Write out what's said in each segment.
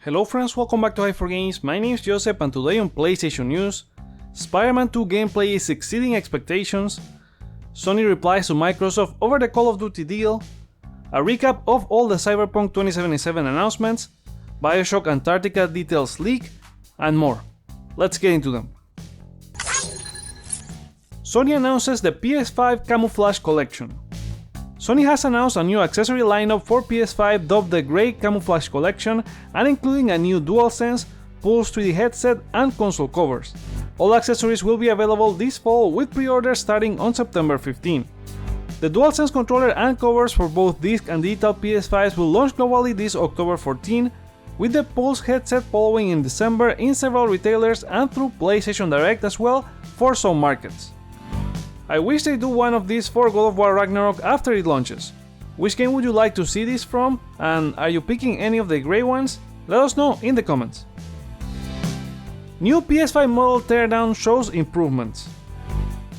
Hello friends, welcome back to Hypergames. My name is Joseph and today on PlayStation News, Spider-Man 2 gameplay is exceeding expectations, Sony replies to Microsoft over the Call of Duty deal, a recap of all the Cyberpunk 2077 announcements, Bioshock Antarctica details leak, and more. Let's get into them. Sony announces the PS5 Camouflage collection. Sony has announced a new accessory lineup for PS5 dubbed the Grey Camouflage Collection and including a new DualSense, Pulse 3D headset and console covers. All accessories will be available this fall with pre-orders starting on September 15. The DualSense controller and covers for both disc and digital PS5s will launch globally this October 14, with the Pulse headset following in December in several retailers and through PlayStation Direct as well for some markets. I wish they do one of these for God of War Ragnarok after it launches. Which game would you like to see this from, and are you picking any of the grey ones? Let us know in the comments. New PS5 model Teardown shows improvements.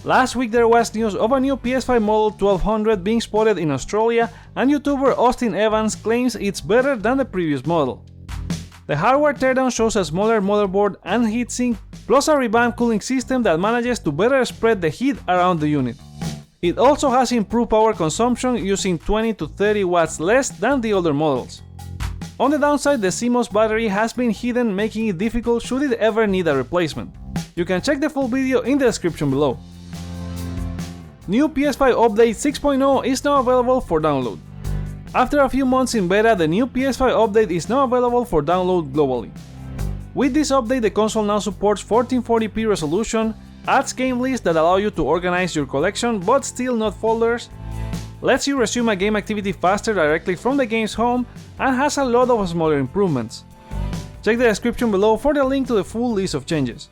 Last week there was news of a new PS5 model 1200 being spotted in Australia, and YouTuber Austin Evans claims it's better than the previous model. The hardware teardown shows a smaller motherboard and heatsink, plus a revamped cooling system that manages to better spread the heat around the unit. It also has improved power consumption using 20 to 30 watts less than the older models. On the downside, the CMOS battery has been hidden, making it difficult should it ever need a replacement. You can check the full video in the description below. New PS5 update 6.0 is now available for download. After a few months in beta, the new PS5 update is now available for download globally. With this update, the console now supports 1440p resolution, adds game lists that allow you to organize your collection but still not folders, lets you resume a game activity faster directly from the game's home, and has a lot of smaller improvements. Check the description below for the link to the full list of changes.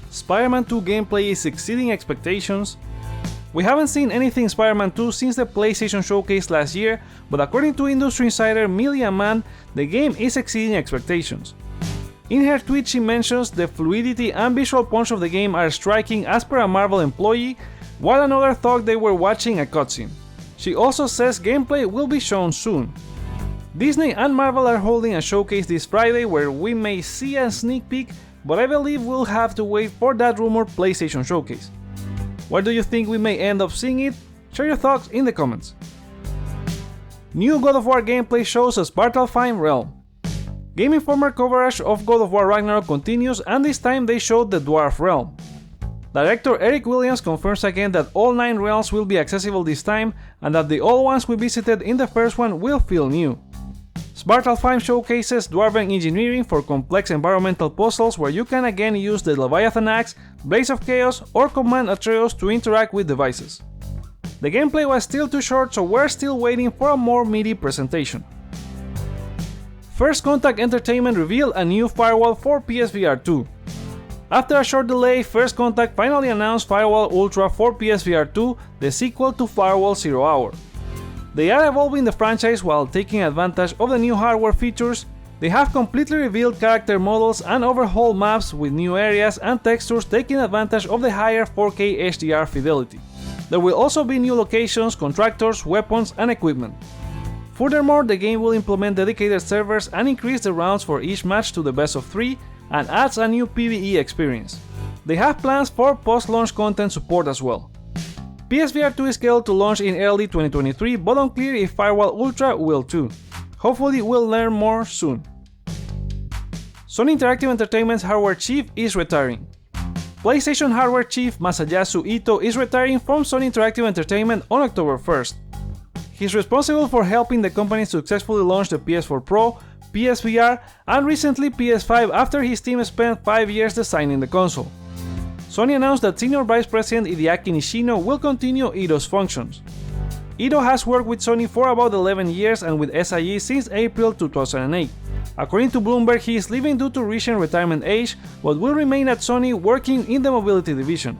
Spider-Man 2 gameplay is exceeding expectations. We haven't seen anything Spider-Man 2 since the PlayStation showcase last year, but according to industry insider Millie Mann, the game is exceeding expectations. In her tweet she mentions the fluidity and visual punch of the game are striking as per a Marvel employee, while another thought they were watching a cutscene. She also says gameplay will be shown soon. Disney and Marvel are holding a showcase this Friday where we may see a sneak peek, but I believe we'll have to wait for that rumored PlayStation showcase. Where do you think we may end up seeing it? Share your thoughts in the comments. New God of War gameplay shows a Svartalfheim realm. Game Informer coverage of God of War Ragnarok continues, and this time they showed the Dwarf realm. Director Eric Williams confirms again that all 9 realms will be accessible this time, and that the old ones we visited in the first one will feel new. Svartalfheim showcases dwarven engineering for complex environmental puzzles where you can again use the Leviathan Axe, Blaze of Chaos, or command Atreus to interact with devices. The gameplay was still too short, so we're still waiting for a more meaty presentation. First Contact Entertainment revealed a new Firewall for PSVR 2. After a short delay, First Contact finally announced Firewall Ultra for PSVR 2, the sequel to Firewall Zero Hour. They are evolving the franchise while taking advantage of the new hardware features. They have completely revealed character models and overhauled maps with new areas and textures taking advantage of the higher 4K HDR fidelity. There will also be new locations, contractors, weapons and equipment. Furthermore, the game will implement dedicated servers and increase the rounds for each match to the best of 3 and adds a new PvE experience. They have plans for post-launch content support as well. PSVR 2 is scheduled to launch in early 2023, but unclear if Firewall Ultra will too. Hopefully we'll learn more soon. Sony Interactive Entertainment's hardware chief is retiring. PlayStation hardware chief Masayasu Ito is retiring from Sony Interactive Entertainment on October 1st. He's responsible for helping the company successfully launch the PS4 Pro, PSVR, and recently PS5 after his team spent 5 years designing the console. Sony announced that Senior Vice President Hideaki Nishino will continue Ito's functions. Ito has worked with Sony for about 11 years and with SIE since April 2008. According to Bloomberg, he is leaving due to recent retirement age, but will remain at Sony working in the mobility division.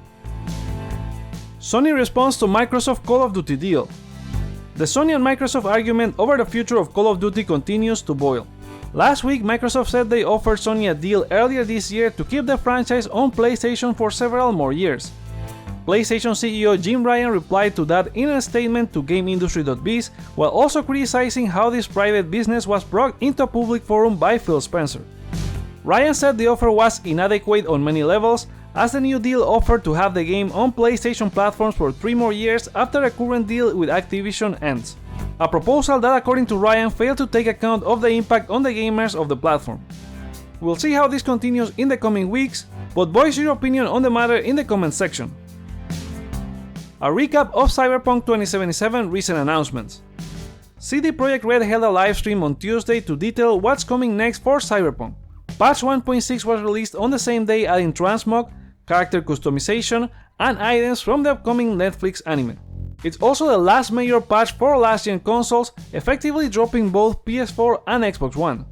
Sony responds to Microsoft Call of Duty deal. The Sony and Microsoft argument over the future of Call of Duty continues to boil. Last week, Microsoft said they offered Sony a deal earlier this year to keep the franchise on PlayStation for several more years. PlayStation CEO Jim Ryan replied to that in a statement to GameIndustry.biz, while also criticizing how this private business was brought into a public forum by Phil Spencer. Ryan said the offer was inadequate on many levels, as the new deal offered to have the game on PlayStation platforms for 3 more years after a current deal with Activision ends. A proposal that, according to Ryan, failed to take account of the impact on the gamers of the platform. We'll see how this continues in the coming weeks, but voice your opinion on the matter in the comment section. A recap of Cyberpunk 2077 recent announcements. CD Projekt Red held a livestream on Tuesday to detail what's coming next for Cyberpunk. Patch 1.6 was released on the same day, adding transmog, character customization, and items from the upcoming Netflix anime. It's also the last major patch for last-gen consoles, effectively dropping both PS4 and Xbox One.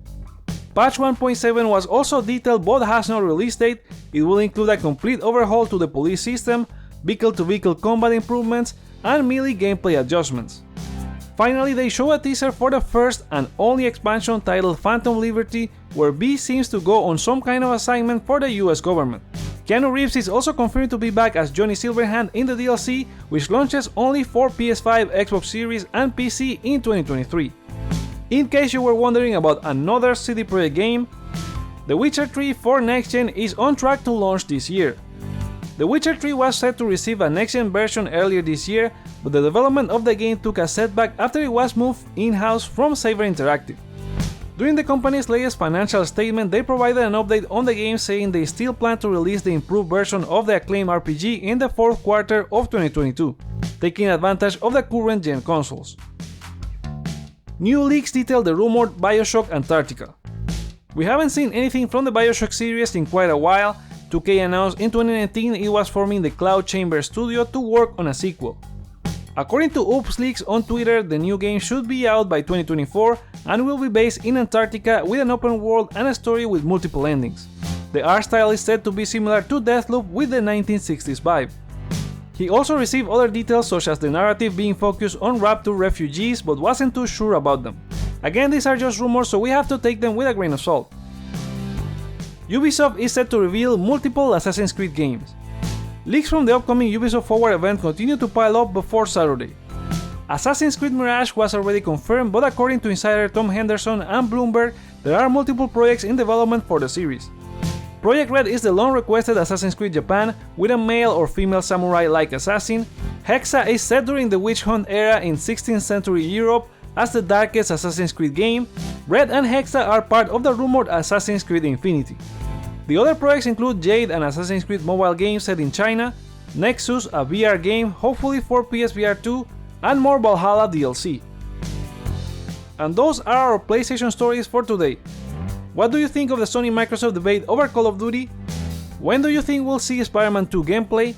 Patch 1.7 was also detailed but has no release date. It will include a complete overhaul to the police system, vehicle-to-vehicle combat improvements, and melee gameplay adjustments. Finally, they show a teaser for the first and only expansion titled Phantom Liberty, where B seems to go on some kind of assignment for the US government. Keanu Reeves is also confirmed to be back as Johnny Silverhand in the DLC, which launches only for PS5, Xbox Series, and PC in 2023. In case you were wondering about another CD Projekt game, The Witcher 3 for next gen is on track to launch this year. The Witcher 3 was set to receive a next-gen version earlier this year, but the development of the game took a setback after it was moved in-house from Saber Interactive. During the company's latest financial statement, they provided an update on the game, saying they still plan to release the improved version of the acclaimed RPG in the fourth quarter of 2022, taking advantage of the current-gen consoles. New leaks detail the rumored Bioshock Antarctica. We haven't seen anything from the Bioshock series in quite a while. 2K announced in 2019 it was forming the Cloud Chamber studio to work on a sequel. According to Oops Leaks on Twitter, the new game should be out by 2024 and will be based in Antarctica with an open world and a story with multiple endings. The art style is said to be similar to Deathloop with the 1960s vibe. He also received other details, such as the narrative being focused on Rapture refugees, but wasn't too sure about them. Again, these are just rumors, so we have to take them with a grain of salt. Ubisoft is set to reveal multiple Assassin's Creed games. Leaks from the upcoming Ubisoft Forward event continue to pile up before Saturday. Assassin's Creed Mirage was already confirmed, but according to insider Tom Henderson and Bloomberg, there are multiple projects in development for the series. Project Red is the long-requested Assassin's Creed Japan with a male or female samurai-like assassin. Hexa is set during the witch hunt era in 16th century Europe as the darkest Assassin's Creed game. Red and Hexa are part of the rumored Assassin's Creed Infinity. The other projects include Jade, an Assassin's Creed mobile game set in China, Nexus, a VR game hopefully for PSVR 2, and more Valhalla DLC. And those are our PlayStation stories for today. What do you think of the Sony-Microsoft debate over Call of Duty? When do you think we'll see Spider-Man 2 gameplay?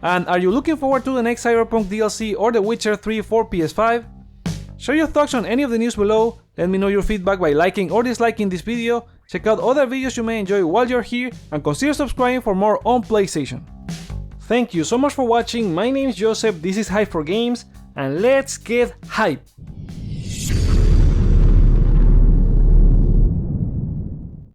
And are you looking forward to the next Cyberpunk DLC or The Witcher 3 for PS5? Share your thoughts on any of the news below. Let me know your feedback by liking or disliking this video. Check out other videos you may enjoy while you're here, and consider subscribing for more on PlayStation. Thank you so much for watching. My name is Joseph, this is Hype for Games, and let's get hype!